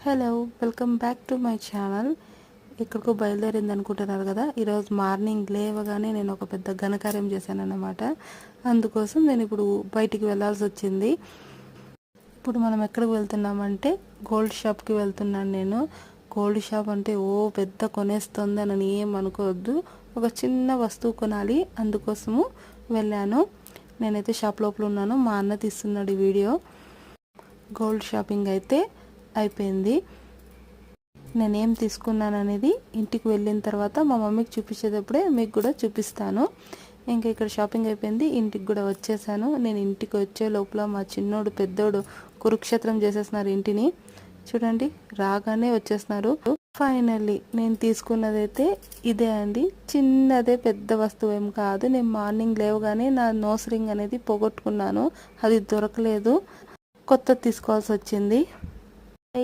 Hello, welcome back to my channel. ఎక్కడికో బయలుదేరింది అనుకుంటున్నారు కదా. ఈరోజు మార్నింగ్ లేవగానే నేను ఒక పెద్ద ఘనకార్యం చేశానన్నమాట. అందుకోసం నేను ఇప్పుడు బయటికి వెళ్ళాల్సి వచ్చింది. ఇప్పుడు మనం ఎక్కడికి వెళ్తున్నామంటే గోల్డ్ షాప్కి వెళ్తున్నాను నేను. గోల్డ్ షాప్ అంటే పెద్ద కొనేస్తుంది అని ఏం అనుకోవద్దు. ఒక చిన్న వస్తువు కొనాలి, అందుకోసము వెళ్ళాను. నేనైతే షాప్ లోపల ఉన్నాను, మా అన్న తీస్తున్నాడు ఈ వీడియో. గోల్డ్ షాపింగ్ అయితే అయిపోయింది. నేనేం తీసుకున్నాను అనేది ఇంటికి వెళ్ళిన తర్వాత మా మమ్మీకి చూపించేటప్పుడే మీకు కూడా చూపిస్తాను. ఇంకా ఇక్కడ షాపింగ్ అయిపోయింది, ఇంటికి కూడా వచ్చేసాను. నేను ఇంటికి వచ్చే లోపల మా చిన్నోడు పెద్దోడు కురుక్షేత్రం చేసేస్తున్నారు ఇంటిని. చూడండి, రాగానే వచ్చేస్తున్నారు. ఫైనల్లీ నేను తీసుకున్నదైతే ఇదే అండి. చిన్నదే, పెద్ద వస్తువు ఏం కాదు. నేను మార్నింగ్ లేవగానే నా నోస్ రింగ్ అనేది పోగొట్టుకున్నాను, అది దొరకలేదు, కొత్తది తీసుకోవాల్సి వచ్చింది.